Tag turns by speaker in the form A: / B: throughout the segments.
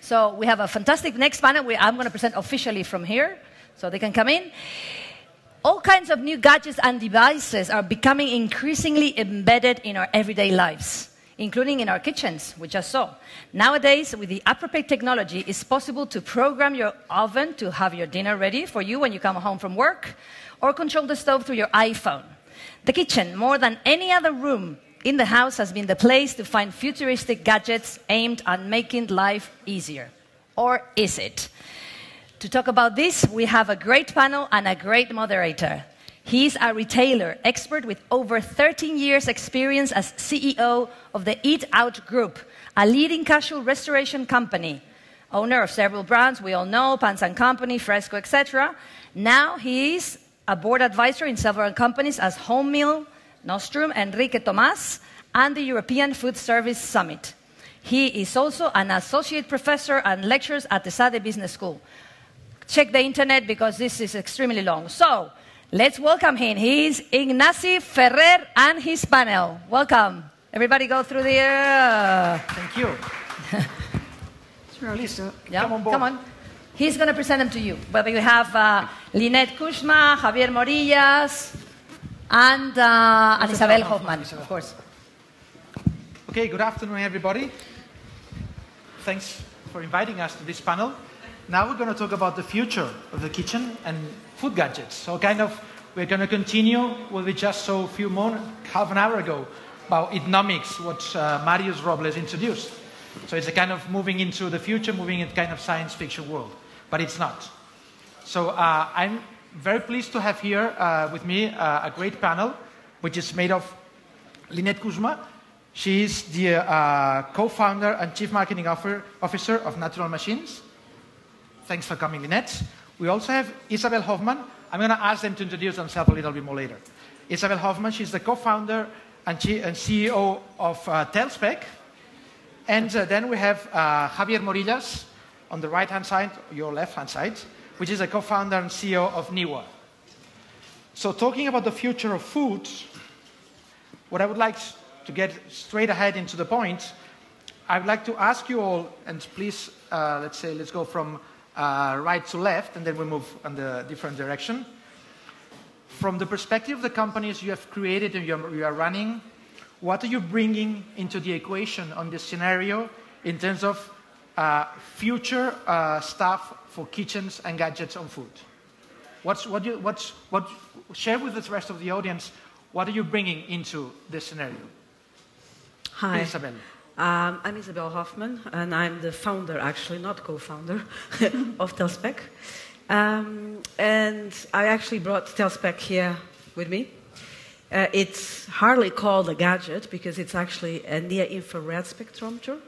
A: So we have a fantastic next panel. I'm going to present officially from here, so they can come in. All kinds of new gadgets and devices are becoming increasingly embedded in our everyday lives, including in our kitchens, we just saw. Nowadays, with the appropriate technology, it's possible to program your oven to have your dinner ready for you when you come home from work, or control the stove through your iPhone. The kitchen, more than any other room in the house, has been the place to find futuristic gadgets aimed at making life easier. Or is it? To talk about this, we have a great panel and a great moderator. He's a retailer expert with over 13 years' experience as CEO of the Eat Out Group, a leading casual restoration company, owner of several brands we all know, Pans & Company, Fresco, etc. Now he is a board advisor in several companies as Home Meal, Nostrum, Enrique Tomás, and the European Food Service Summit. He is also an associate professor and lectures at the SADE Business School. Check the internet because this is extremely long. So, let's welcome him. He's Ignasi, Ferrer, and his panel. Welcome. Everybody go through the...
B: Thank you. Lisa,
A: yeah,
B: come on board.
A: Come on. He's going to present them to you. But we have Lynette Kucsma, Javier Morillas, and Isabel Hoffmann, of course.
B: Okay, good afternoon, everybody. Thanks for inviting us to this panel. Now we're going to talk about the future of the kitchen and food gadgets. So we're going to continue what we just saw half an hour ago about economics, what Marius Robles introduced. So it's a kind of moving into the future, moving into kind of science fiction world. But it's not. So I'm very pleased to have here with me a great panel, which is made of Lynette Kucsma. She is the co-founder and chief marketing officer of Natural Machines. Thanks for coming, Lynette. We also have Isabel Hoffmann. I'm going to ask them to introduce themselves a little bit more later. Isabel Hoffmann, she's the co-founder and CEO of TellSpec. And then we have Javier Morillas on the right-hand side, your left-hand side, which is a co-founder and CEO of Niwa. So talking about the future of food, what I would like to get straight ahead into the point, I would like to ask you all, and please, let's go from right to left, and then we move in the different direction. From the perspective of the companies you have created and you are running, what are you bringing into the equation on this scenario in terms of future stuff for kitchens and gadgets on food? Share with the rest of the audience, what are you bringing into this scenario?
C: Hi.
B: Isabel.
C: I'm Isabel Hoffmann, and I'm the founder, actually, not co-founder, of TellSpec. And I actually brought TellSpec here with me. It's hardly called a gadget because it's actually a near-infrared spectrometer.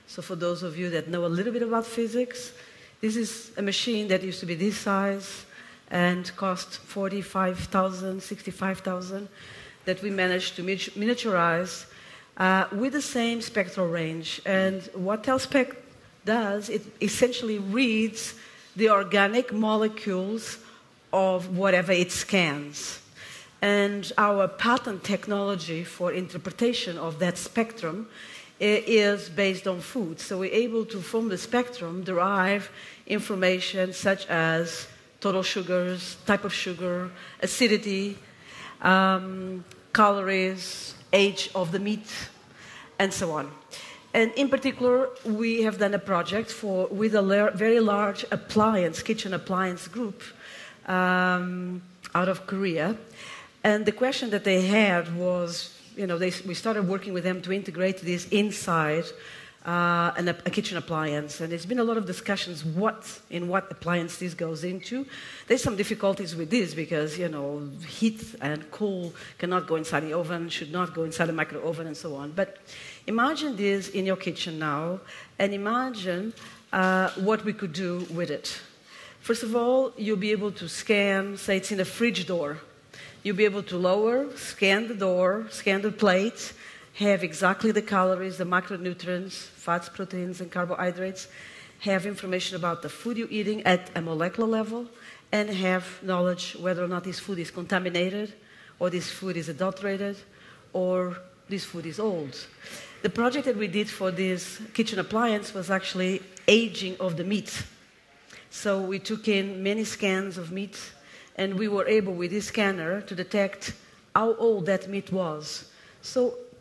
C: So for those of you that know a little bit about physics, this is a machine that used to be this size and cost $45,000, $65,000 that we managed to miniaturize with the same spectral range. And what TellSpec does, it essentially reads the organic molecules of whatever it scans. And our patent technology for interpretation of that spectrum is based on food. So we're able to, from the spectrum, derive information such as total sugars, type of sugar, acidity, calories, age of the meat, and so on. And in particular, we have done a project with a very large kitchen appliance group out of Korea. And the question that they had was, we started working with them to integrate this inside a kitchen appliance. And there's been a lot of discussions in what appliance this goes into. There's some difficulties with this because, heat and cool cannot go inside the oven, should not go inside the micro oven, and so on. But imagine this in your kitchen now, and imagine what we could do with it. First of all, you'll be able to scan, say it's in a fridge door. You'll be able to scan the door, scan the plate, have exactly the calories, the macronutrients, fats, proteins, and carbohydrates, have information about the food you're eating at a molecular level, and have knowledge whether or not this food is contaminated, or this food is adulterated, or this food is old. The project that we did for this kitchen appliance was actually aging of the meat. So we took in many scans of meat, and we were able, with this scanner, to detect how old that meat was. So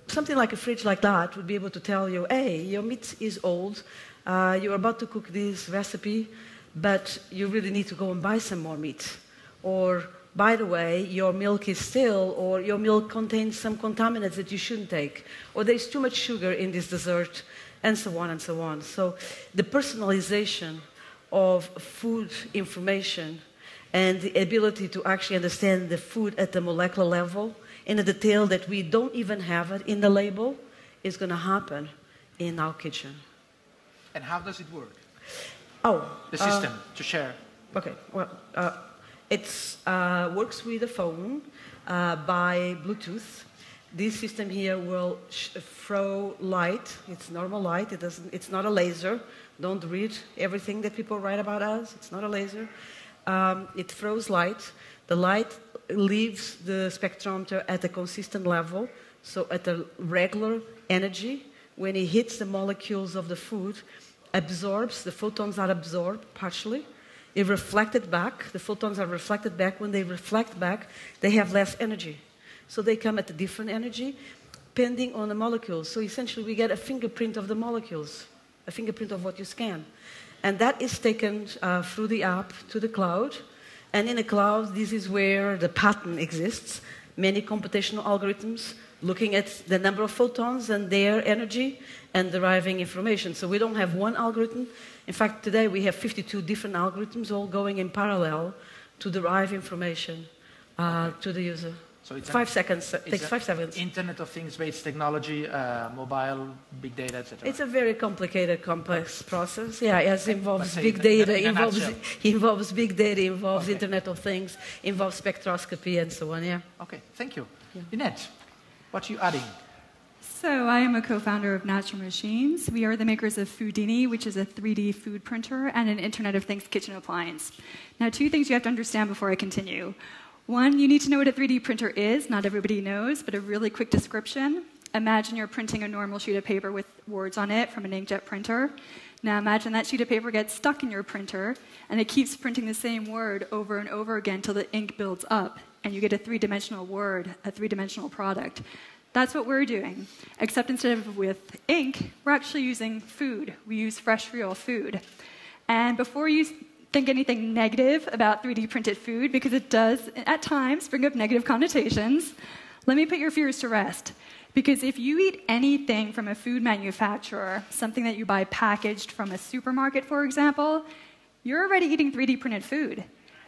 C: something like a fridge like that would be able to tell you, hey, your meat is old, you're about to cook this recipe, but you really need to go and buy some more meat. Or, by the way, your milk is stale, or your milk contains some contaminants that you shouldn't take, or there's too much sugar in this dessert, and so on and so on. So the personalization of food information and the ability to actually understand the food at the molecular level in a detail that we don't even have it in the label is going to happen in our kitchen.
B: And how does it work?
C: Oh,
B: the system to share.
C: Okay, well, it works with a phone by Bluetooth. This system here will throw light. It's normal light. It's not a laser. Don't read everything that people write about us. It's not a laser. It throws light. The light leaves the spectrometer at a consistent level, so at a regular energy. When it hits the molecules of the food, absorbs, the photons are absorbed partially. It reflected back. The photons are reflected back. When they reflect back, they have less energy. So they come at a different energy, depending on the molecules. So essentially, we get a fingerprint of the molecules, a fingerprint of what you scan. And that is taken through the app to the cloud. And in the cloud, this is where the pattern exists. Many computational algorithms looking at the number of photons and their energy and deriving information. So we don't have one algorithm. In fact, today we have 52 different algorithms all going in parallel to derive information to the user. So it's 5 seconds. It takes 5 seconds.
B: Internet of Things-based technology, mobile, big data, etc.
C: It's a very complicated, complex process. Yeah, it involves big data, involves big data, involves Internet of Things, involves spectroscopy, and so on. Yeah.
B: Okay, thank you. Yeah. Lynette, what are you adding?
D: So I am a co-founder of Nostrum Machines. We are the makers of Foodini, which is a 3D food printer, and an Internet of Things kitchen appliance. Now, 2 things you have to understand before I continue. 1, you need to know what a 3D printer is. Not everybody knows, but a really quick description. Imagine you're printing a normal sheet of paper with words on it from an inkjet printer. Now imagine that sheet of paper gets stuck in your printer, and it keeps printing the same word over and over again until the ink builds up, and you get a 3-dimensional word, a 3-dimensional product. That's what we're doing, except instead of with ink, we're actually using food. We use fresh, real food. And before you think anything negative about 3D printed food, because it does, at times, bring up negative connotations, let me put your fears to rest. Because if you eat anything from a food manufacturer, something that you buy packaged from a supermarket, for example, you're already eating 3D printed food.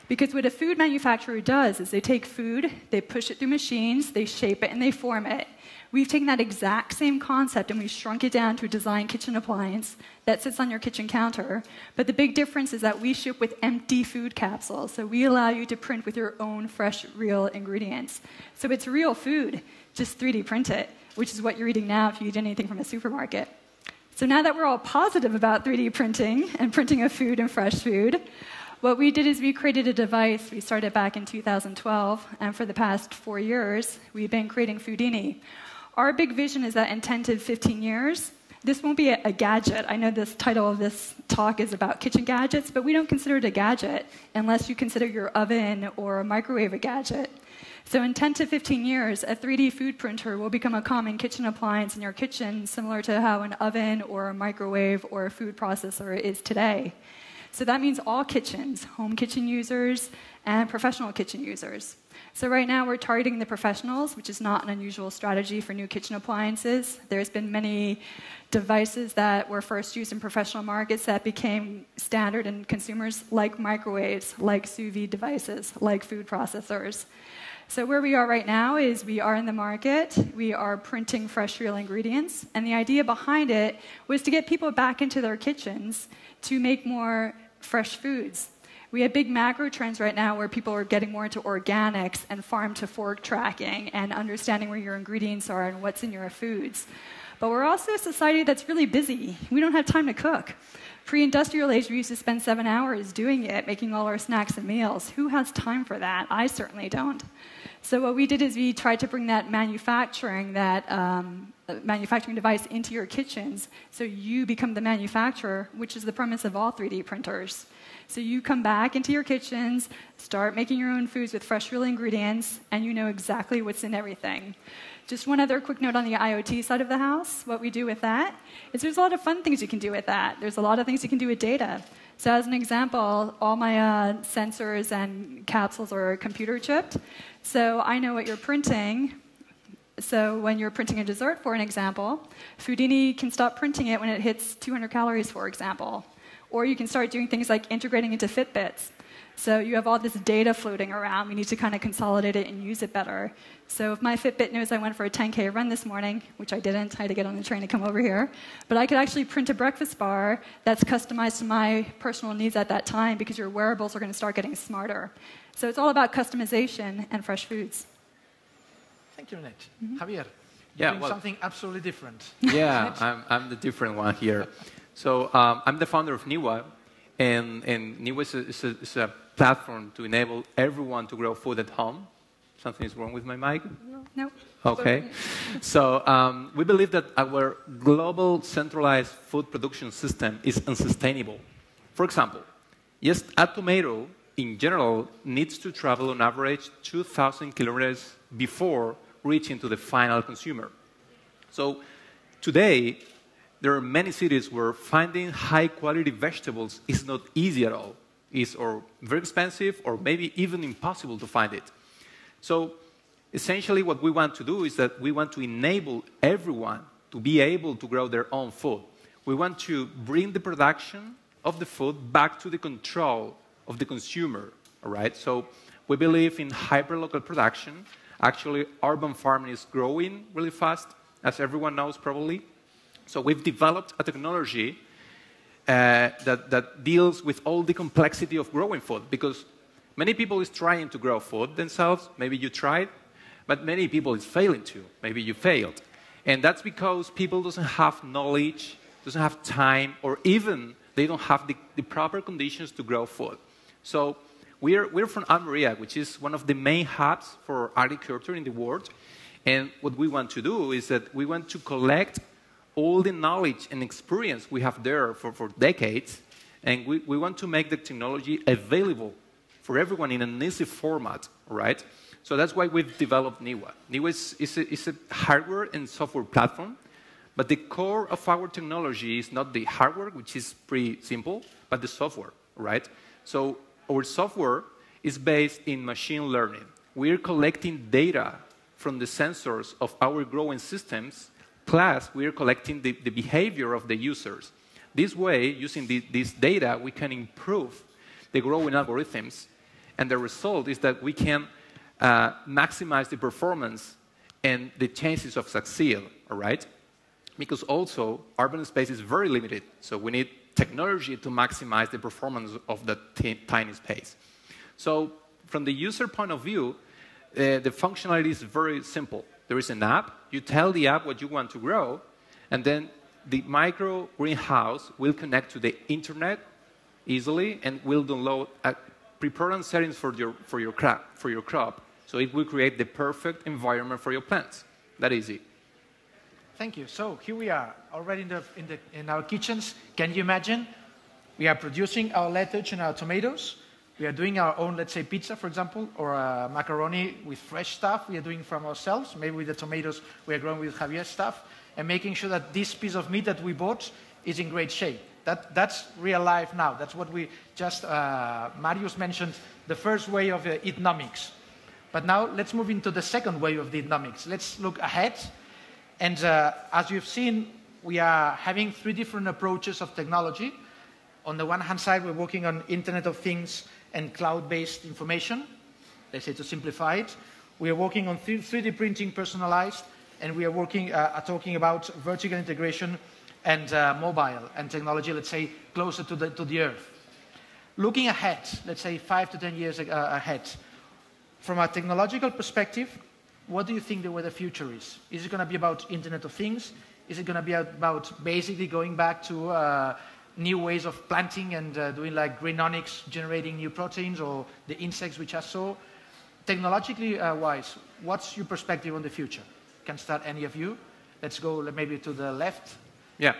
D: Because what a food manufacturer does is they take food, they push it through machines, they shape it, and they form it. We've taken that exact same concept and we've shrunk it down to a design kitchen appliance that sits on your kitchen counter. But the big difference is that we ship with empty food capsules. So we allow you to print with your own fresh, real ingredients. So it's real food, just 3D print it, which is what you're eating now if you eat anything from a supermarket. So now that we're all positive about 3D printing and printing of food and fresh food, what we did is we created a device. We started back in 2012, and for the past 4 years, we've been creating Foodini. Our big vision is that in 10 to 15 years, this won't be a gadget. I know this title of this talk is about kitchen gadgets, but we don't consider it a gadget unless you consider your oven or a microwave a gadget. So in 10 to 15 years, a 3D food printer will become a common kitchen appliance in your kitchen, similar to how an oven or a microwave or a food processor is today. So that means all kitchens, home kitchen users and professional kitchen users. So right now we're targeting the professionals, which is not an unusual strategy for new kitchen appliances. There's been many devices that were first used in professional markets that became standard, and consumers like microwaves, like sous vide devices, like food processors. So where we are right now is we are in the market, we are printing fresh, real ingredients, and the idea behind it was to get people back into their kitchens to make more fresh foods. We have big macro trends right now where people are getting more into organics and farm-to-fork tracking and understanding where your ingredients are and what's in your foods. But we're also a society that's really busy. We don't have time to cook. Pre-industrial age, we used to spend 7 hours doing it, making all our snacks and meals. Who has time for that? I certainly don't. So what we did is we tried to bring that manufacturing device into your kitchens, so you become the manufacturer, which is the premise of all 3D printers. So you come back into your kitchens, start making your own foods with fresh, real ingredients, and you know exactly what's in everything. Just one other quick note on the IoT side of the house. What we do with that is there's a lot of fun things you can do with that. There's a lot of things you can do with data. So as an example, all my sensors and capsules are computer chipped. So I know what you're printing. So when you're printing a dessert, for an example, Foodini can stop printing it when it hits 200 calories, for example. Or you can start doing things like integrating into Fitbits. So you have all this data floating around. We need to kind of consolidate it and use it better. So if my Fitbit knows I went for a 10K run this morning, which I didn't, I had to get on the train to come over here, but I could actually print a breakfast bar that's customized to my personal needs at that time because your wearables are going to start getting smarter. So it's all about customization and fresh foods.
B: Thank you, Lynette. Javier,
E: Yeah,
B: doing something absolutely different.
E: Yeah, I'm the different one here. So I'm the founder of Niwa, and Niwa is a platform to enable everyone to grow food at home. Something is wrong with my mic?
D: No.
E: Okay. So we believe that our global centralized food production system is unsustainable. For example, yes, a tomato in general needs to travel on average 2,000 kilometers before reaching to the final consumer. So today, there are many cities where finding high-quality vegetables is not easy at all. It's or very expensive or maybe even impossible to find it. So essentially what we want to do is that we want to enable everyone to be able to grow their own food. We want to bring the production of the food back to the control of the consumer, all right? So we believe in hyper-local production. Actually, urban farming is growing really fast, as everyone knows probably. So we've developed a technology that deals with all the complexity of growing food, because many people is trying to grow food themselves. Maybe you tried, but many people is failing to. Maybe you failed. And that's because people doesn't have knowledge, doesn't have time, or even they don't have the proper conditions to grow food. So we're from Morillas, which is one of the main hubs for agriculture in the world. And what we want to do is that we want to collect all the knowledge and experience we have there for decades, and we want to make the technology available for everyone in an easy format, right? So that's why we've developed Niwa. Niwa is a hardware and software platform, but the core of our technology is not the hardware, which is pretty simple, but the software, right? So our software is based in machine learning. We're collecting data from the sensors of our growing systems, plus we're collecting the behavior of the users. This way, using this data, we can improve the growing algorithms, and the result is that we can maximize the performance and the chances of succeed, all right? Because also, urban space is very limited, so we need technology to maximize the performance of that tiny space. So from the user point of view, the functionality is very simple. There is an app. You tell the app what you want to grow, and then the micro greenhouse will connect to the internet easily and will download prepared settings for your crop. So it will create the perfect environment for your plants. That easy.
B: Thank you. So here we are, already in our kitchens. Can you imagine? We are producing our lettuce and our tomatoes. We are doing our own, let's say, pizza, for example, or macaroni with fresh stuff. We are doing from ourselves. Maybe with the tomatoes, we are growing with Javier's stuff, and making sure that this piece of meat that we bought is in great shape. That's real life now. That's what we just, Marius mentioned, the first way of economics. But now let's move into the second way of the economics. Let's look ahead. And as you've seen, we are having three different approaches of technology. On the one hand side, we're working on Internet of Things and cloud-based information, let's say to simplify it. We are working on 3D printing personalized, and we are working, talking about vertical integration and mobile and technology, let's say, closer to the earth. Looking ahead, let's say 5 to 10 years ahead, from a technological perspective, what do you think where the future is? Is it going to be about Internet of Things? Is it going to be about basically going back to new ways of planting and doing like greenonics, generating new proteins, or the insects which I saw? technologically wise, what's your perspective on the future? Can start any of you. Let's go maybe to the left.
E: Yeah.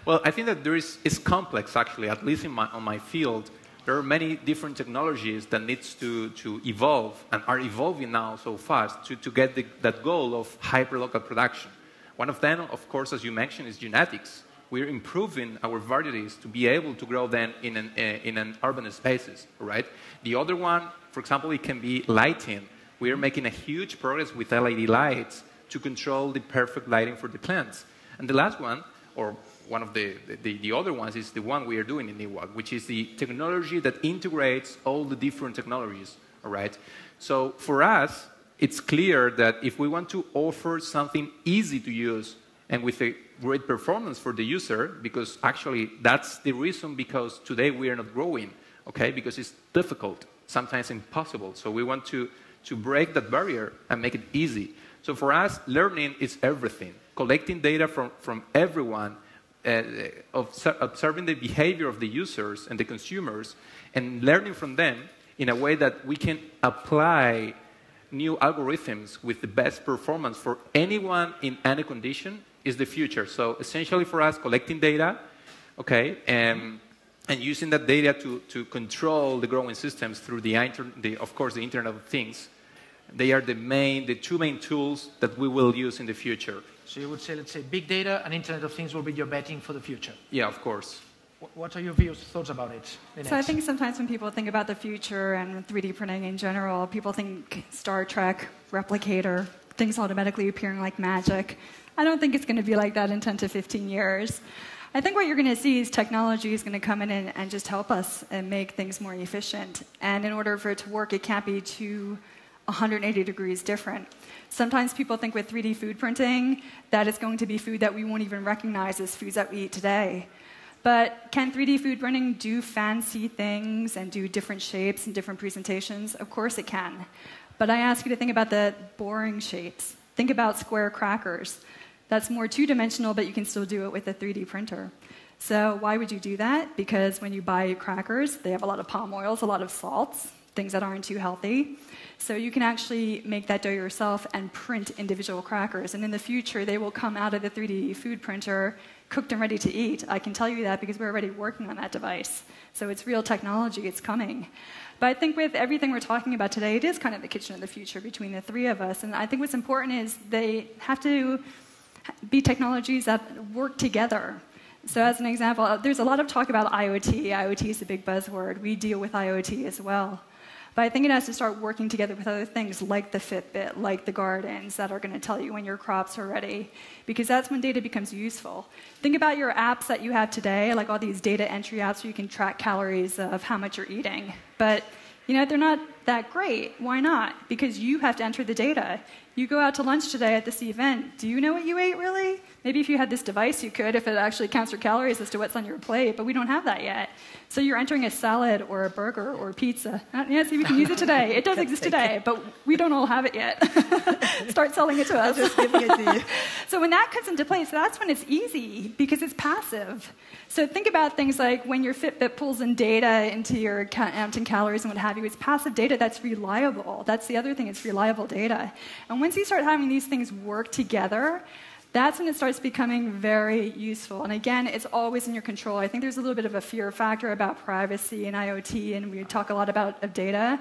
E: Well, I think that it's complex, actually, at least on my field. There are many different technologies that needs to evolve and are evolving now so fast to get that goal of hyperlocal production. One of them, of course, as you mentioned, is genetics. We're improving our varieties to be able to grow them in an urban spaces, right? The other one, for example, it can be lighting. We're making a huge progress with LED lights to control the perfect lighting for the plants. And the last one, or one of the other ones, is the one we are doing in Niwa, which is the technology that integrates all the different technologies, all right? So for us, it's clear that if we want to offer something easy to use and with a great performance for the user, because actually that's the reason because today we are not growing, okay? Because it's difficult, sometimes impossible. So we want to break that barrier and make it easy. So for us, learning is everything. Collecting data from everyone, observing the behavior of the users and the consumers, and learning from them in a way that we can apply new algorithms with the best performance for anyone in any condition is the future. So essentially for us, collecting data, okay, and using that data to control the growing systems through of course, the Internet of Things. They are the two main tools that we will use in the future.
B: So you would say, let's say, big data and Internet of Things will be your betting for the future.
E: Yeah, of course.
B: What are your thoughts about it, Lynette?
D: So I think sometimes when people think about the future and 3D printing in general, people think Star Trek, Replicator, things automatically appearing like magic. I don't think it's going to be like that in 10 to 15 years. I think what you're going to see is technology is going to come in and just help us and make things more efficient. And in order for it to work, it can't be too 180 degrees different. Sometimes people think with 3D food printing that it's going to be food that we won't even recognize as foods that we eat today. But can 3D food printing do fancy things and do different shapes and different presentations? Of course it can. But I ask you to think about the boring shapes. Think about square crackers. That's more two-dimensional, but you can still do it with a 3D printer. So why would you do that? Because when you buy crackers, they have a lot of palm oils, a lot of salts, things that aren't too healthy. So you can actually make that dough yourself and print individual crackers. And in the future, they will come out of the 3D food printer cooked and ready to eat. I can tell you that because we're already working on that device. So it's real technology, it's coming. But I think with everything we're talking about today, it is kind of the kitchen of the future between the three of us. And I think what's important is they have to be technologies that work together. So as an example, there's a lot of talk about IoT. IoT is a big buzzword. We deal with IoT as well. But I think it has to start working together with other things like the Fitbit, like the gardens that are going to tell you when your crops are ready, because that's when data becomes useful. Think about your apps that you have today, like all these data entry apps where you can track calories of how much you're eating. But they're not that great. Why not? Because you have to enter the data. You go out to lunch today at this event. Do you know what you ate, really? Maybe if you had this device, you could, if it actually counts your calories as to what's on your plate, but we don't have that yet. So you're entering a salad or a burger or a pizza. Yeah, see, we can use it today. It does exist today, but we don't all have it yet. Start selling it to us.
C: Just giving it to you.
D: So when that comes into place, that's when it's easy, because it's passive. So think about things like when your Fitbit pulls in data into your counting calories and what have you. It's passive data that's reliable. That's the other thing, it's reliable data. And once you start having these things work together, that's when it starts becoming very useful. And again, it's always in your control. I think there's a little bit of a fear factor about privacy and IoT, and we talk a lot about data.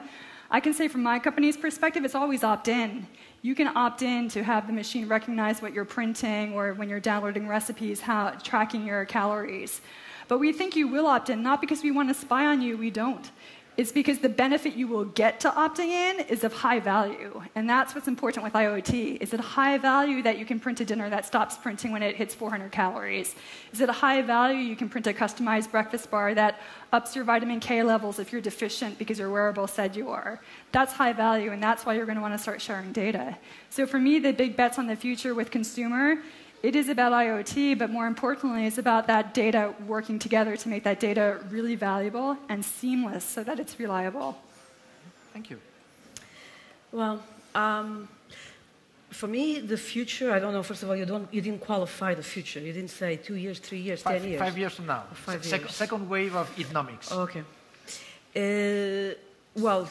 D: I can say from my company's perspective, it's always opt-in. You can opt in to have the machine recognize what you're printing, or when you're downloading recipes, tracking your calories. But we think you will opt in, not because we want to spy on you, we don't. It's because the benefit you will get to opting in is of high value. And that's what's important with IoT. Is it high value that you can print a dinner that stops printing when it hits 400 calories? Is it a high value you can print a customized breakfast bar that ups your vitamin K levels if you're deficient because your wearable said you are? That's high value, and that's why you're going to want to start sharing data. So for me, the big bets on the future with consumer, it is about IoT, but more importantly, it's about that data working together to make that data really valuable and seamless so that it's reliable.
B: Thank you.
C: Well, for me, the future, I don't know, first of all, you didn't qualify the future. You didn't say 2 years, 3 years, 10 years.
B: 5 years from now.
C: 5 years.
B: Second wave of economics.
C: Okay. Well,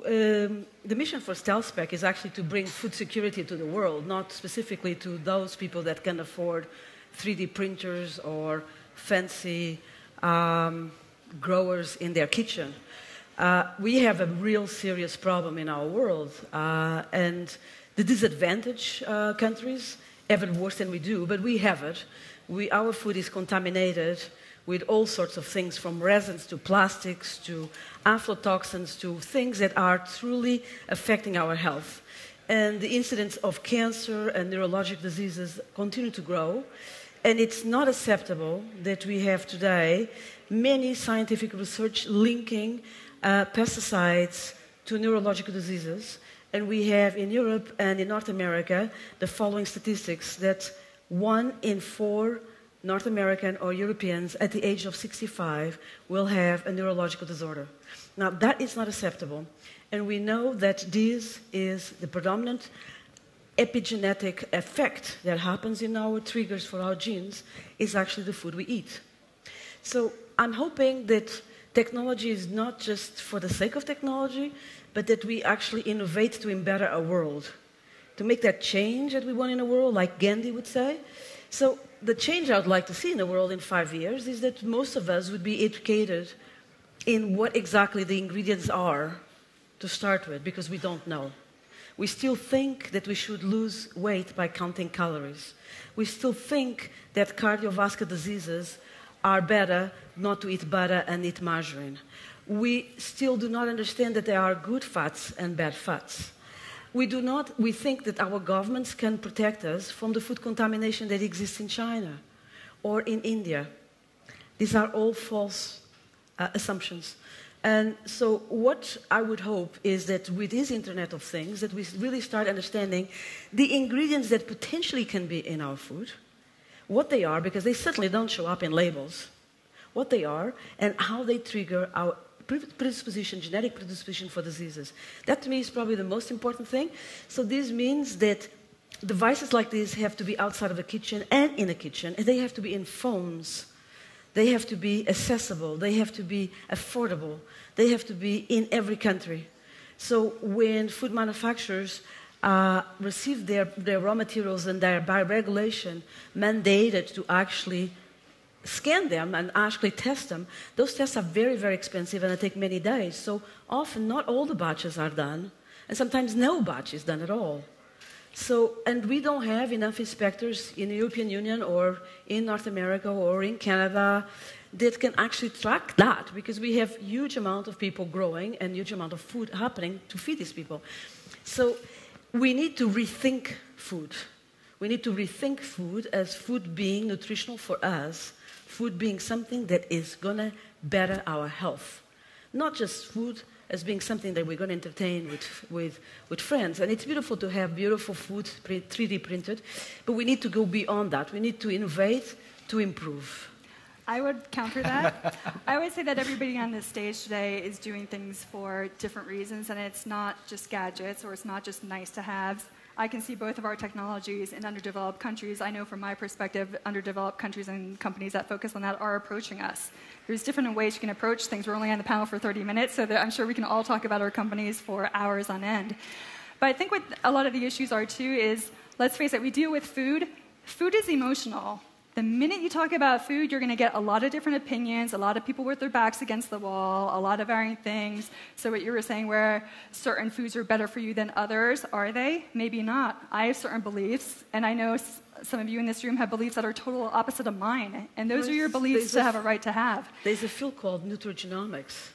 C: the mission for TellSpec is actually to bring food security to the world, not specifically to those people that can afford 3D printers or fancy growers in their kitchen. We have a real serious problem in our world, and the disadvantaged countries have it worse than we do, but we have it. Our food is contaminated with all sorts of things, from resins to plastics to aflatoxins to things that are truly affecting our health. And the incidence of cancer and neurologic diseases continue to grow. And it's not acceptable that we have today many scientific research linking pesticides to neurological diseases. And we have in Europe and in North America the following statistics, that 1 in 4 North American or Europeans at the age of 65 will have a neurological disorder. Now, that is not acceptable. And we know that this is the predominant epigenetic effect that happens in our triggers for our genes is actually the food we eat. So I'm hoping that technology is not just for the sake of technology, but that we actually innovate to better our world, to make that change that we want in the world, like Gandhi would say. So the change I would like to see in the world in 5 years is that most of us would be educated in what exactly the ingredients are to start with, because we don't know. We still think that we should lose weight by counting calories. We still think that cardiovascular diseases are better not to eat butter and eat margarine. We still do not understand that there are good fats and bad fats. We think that our governments can protect us from the food contamination that exists in China or in India. These are all false assumptions. And so what I would hope is that with this Internet of Things, that we really start understanding the ingredients that potentially can be in our food, what they are, because they certainly don't show up in labels, what they are, and how they trigger our predisposition, genetic predisposition for diseases. That to me is probably the most important thing. So this means that devices like this have to be outside of the kitchen and in the kitchen, and they have to be in phones. They have to be accessible. They have to be affordable. They have to be in every country. So when food manufacturers receive their raw materials and they're by regulation mandated to actually scan them and actually test them, those tests are very, very expensive and they take many days. So often not all the batches are done, and sometimes no batch is done at all. So, and we don't have enough inspectors in the European Union or in North America or in Canada that can actually track that, because we have huge amount of people growing and huge amount of food happening to feed these people. So we need to rethink food. We need to rethink food as food being nutritional for us, food being something that is going to better our health. Not just food as being something that we're going to entertain with friends. And it's beautiful to have beautiful food 3D printed, but we need to go beyond that. We need to innovate to improve.
D: I would counter that. I would say that everybody on this stage today is doing things for different reasons, and it's not just gadgets or it's not just nice to haves. I can see both of our technologies in underdeveloped countries. I know from my perspective, underdeveloped countries and companies that focus on that are approaching us. There's different ways you can approach things. We're only on the panel for 30 minutes, so I'm sure we can all talk about our companies for hours on end. But I think what a lot of the issues are too is, let's face it, we deal with food. Food is emotional. The minute you talk about food, you're going to get a lot of different opinions, a lot of people with their backs against the wall, a lot of varying things. So what you were saying, where certain foods are better for you than others, are they? Maybe not. I have certain beliefs, and I know some of you in this room have beliefs that are total opposite of mine, and those are your beliefs to have a right to have.
C: There's a field called nutrigenomics,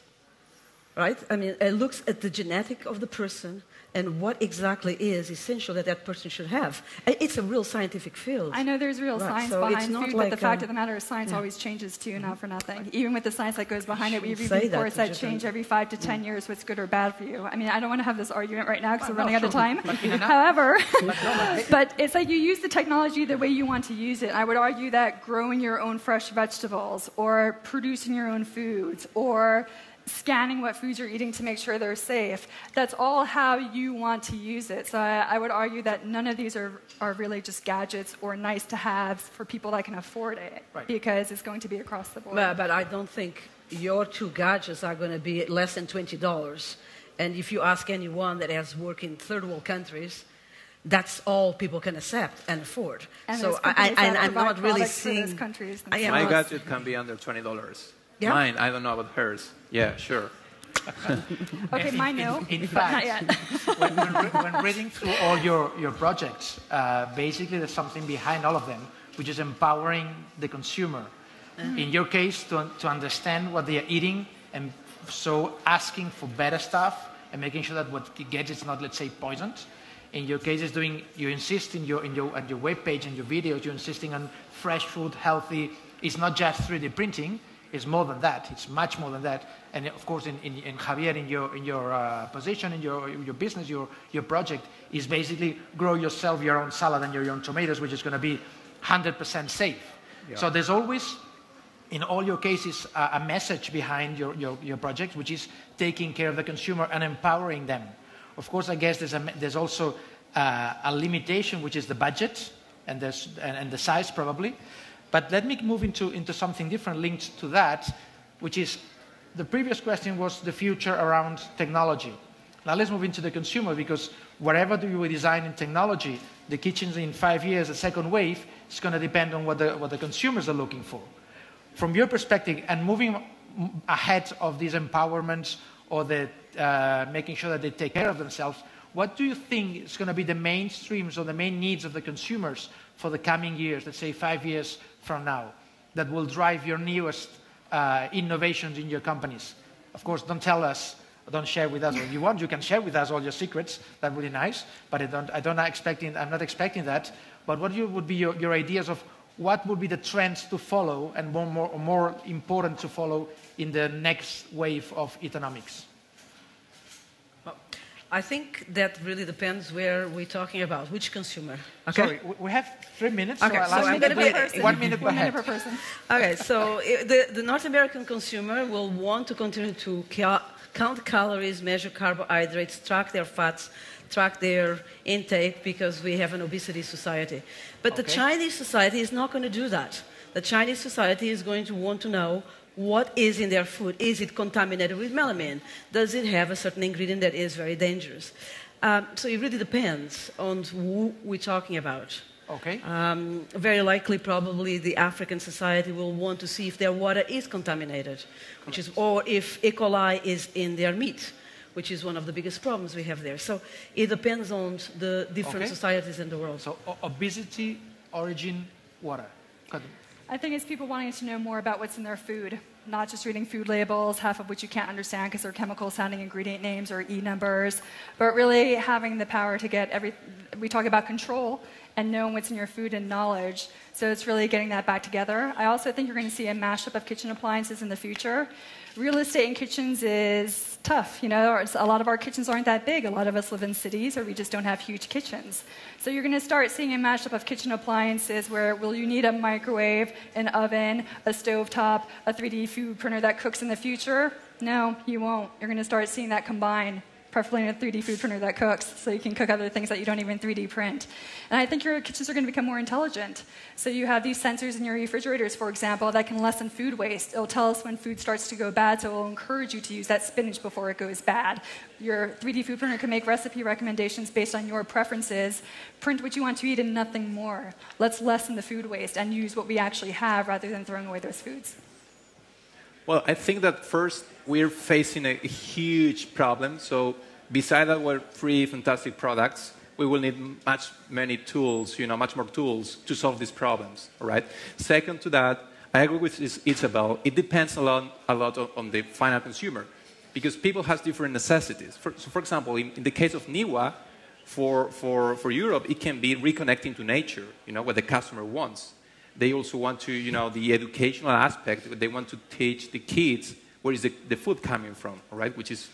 C: right? I mean, it looks at the genetic of the person and what exactly is essential that that person should have. It's a real scientific field.
D: I know there's real science behind food, but the fact of the matter is science always changes too, not for nothing. Even with the science that goes behind it, we read reports that change every 5 to 10 years what's good or bad for you. I mean, I don't want to have this argument right now because we're running out of time. However, but it's like you use the technology the way you want to use it. I would argue that growing your own fresh vegetables or producing your own foods or scanning what foods you're eating to make sure they're safe. That's all how you want to use it. So I would argue that none of these are really just gadgets or nice to haves for people that can afford it, because it's going to be across the board.
C: But I don't think your two gadgets are going to be less than $20. And if you ask anyone that has worked in third world countries, that's all people can accept and afford.
D: And
C: so I'm not really seeing...
E: My gadget can be under $20.
C: Yeah?
E: Mine, I don't know about hers. Yeah, sure.
D: Okay, mine no,
B: in
D: but
B: fact,
D: not yet.
B: when reading through all your projects, basically there's something behind all of them, which is empowering the consumer. In your case, to understand what they are eating, and so asking for better stuff and making sure that what you get is not, let's say, poisoned. In your case, you insist on your web page and your videos, you're insisting on fresh food, healthy. It's not just 3D printing. It's more than that. It's much more than that. And of course, in Javier, in your position, in your business, your project is basically grow yourself your own salad and your own tomatoes, which is going to be 100% safe. Yeah. So there's always, in all your cases, a message behind your project, which is taking care of the consumer and empowering them. Of course, I guess there's also a limitation, which is the budget and the size, probably. But let me move into something different linked to that, which is the previous question was the future around technology. Now let's move into the consumer, because whatever you design in technology, the kitchens in 5 years, the second wave, is going to depend on what the consumers are looking for. From your perspective, and moving ahead of these empowerments or the making sure that they take care of themselves, what do you think is going to be the mainstreams or the main needs of the consumers for the coming years, let's say 5 years from now, that will drive your newest innovations in your companies? Of course, don't tell us, don't share with us what you want. You can share with us all your secrets. That's really nice. But I'm not expecting that. But what would be your ideas of what would be the trends to follow and more important to follow in the next wave of economics?
C: I think that really depends where we're talking about, which consumer. Okay?
B: Sorry, we have 3 minutes.
C: Okay, so I'm going to be
B: 1 minute per
D: One minute per person.
C: Okay, so the North American consumer will want to continue to count calories, measure carbohydrates, track their fats, track their intake, because we have an obesity society. But the Chinese society is not going to do that. The Chinese society is going to want to know what is in their food. Is it contaminated with melamine? Does it have a certain ingredient that is very dangerous? So it really depends on who we're talking about.
B: Okay.
C: Very likely, probably, the African society will want to see if their water is contaminated, or if E. coli is in their meat, which is one of the biggest problems we have there. So it depends on the different societies in the world.
B: So obesity, origin, water.
D: I think it's people wanting to know more about what's in their food, not just reading food labels, half of which you can't understand because they're chemical-sounding ingredient names or E numbers, but really having the power to get we talk about control and knowing what's in your food and knowledge. So it's really getting that back together. I also think you're going to see a mashup of kitchen appliances in the future. Real estate in kitchens is tough. You know, a lot of our kitchens aren't that big. A lot of us live in cities, or we just don't have huge kitchens. So you're going to start seeing a mashup of kitchen appliances where will you need a microwave, an oven, a stovetop, a 3D food printer that cooks in the future? No, you won't. You're going to start seeing that combine, preferably in a 3D food printer that cooks, so you can cook other things that you don't even 3D print. And I think your kitchens are going to become more intelligent. So you have these sensors in your refrigerators, for example, that can lessen food waste. It'll tell us when food starts to go bad, so it will encourage you to use that spinach before it goes bad. Your 3D food printer can make recipe recommendations based on your preferences. Print what you want to eat and nothing more. Let's lessen the food waste and use what we actually have rather than throwing away those foods.
E: Well, I think that first we're facing a huge problem. So beside our free, fantastic products, we will need many tools, much more tools to solve these problems. All right. Second to that, I agree with Isabel. It depends a lot on the final consumer, because people have different necessities. For example, in the case of Niwa, for Europe, it can be reconnecting to nature. What the customer wants. They also want to, the educational aspect. They want to teach the kids where is the food coming from, all right? Which is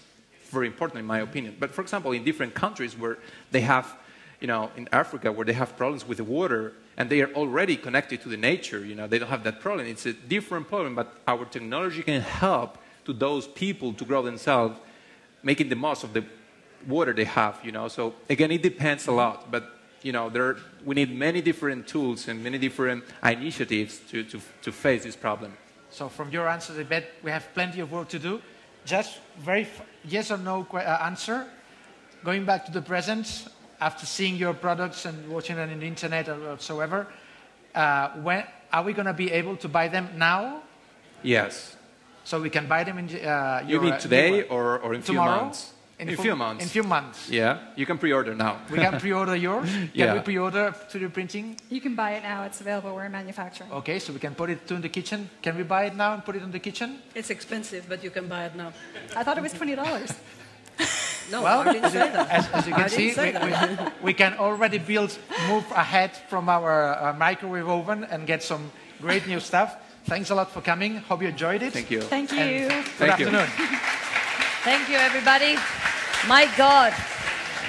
E: very important in my opinion. But for example, in different countries where they have, in Africa, where they have problems with the water, and they are already connected to the nature, they don't have that problem. It's a different problem, but our technology can help to those people to grow themselves, making the most of the water they have, So again, it depends a lot, but we need many different tools and many different initiatives to face this problem.
B: So from your answers, I bet we have plenty of work to do. Just very yes or no answer. Going back to the present, after seeing your products and watching them on the internet or whatsoever, when are we going to be able to buy them now?
E: Yes.
B: So we can buy them in
E: you mean today or in
B: tomorrow?
E: Few months? In few months.
B: In few months.
E: Yeah, you can pre-order now.
B: We can pre-order yours? Can we pre-order 3D printing?
D: You can buy it now. It's available. We're in manufacturing.
B: Okay, so we can put it in the kitchen. Can we buy it now and put it in the kitchen?
C: It's expensive, but you can buy it now.
D: I thought it was $20.
C: No,
B: well,
C: I didn't say that.
B: As you can see, we can already move ahead from our microwave oven and get some great new stuff. Thanks a lot for coming. Hope you enjoyed it.
E: Thank you.
D: Thank you.
B: Good afternoon.
A: Thank you, everybody. My God.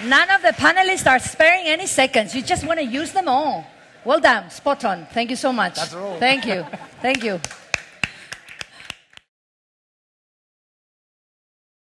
A: None of the panelists are sparing any seconds. You just want to use them all. Well done. Spot on. Thank you so much.
B: That's all.
A: Thank you. Thank you.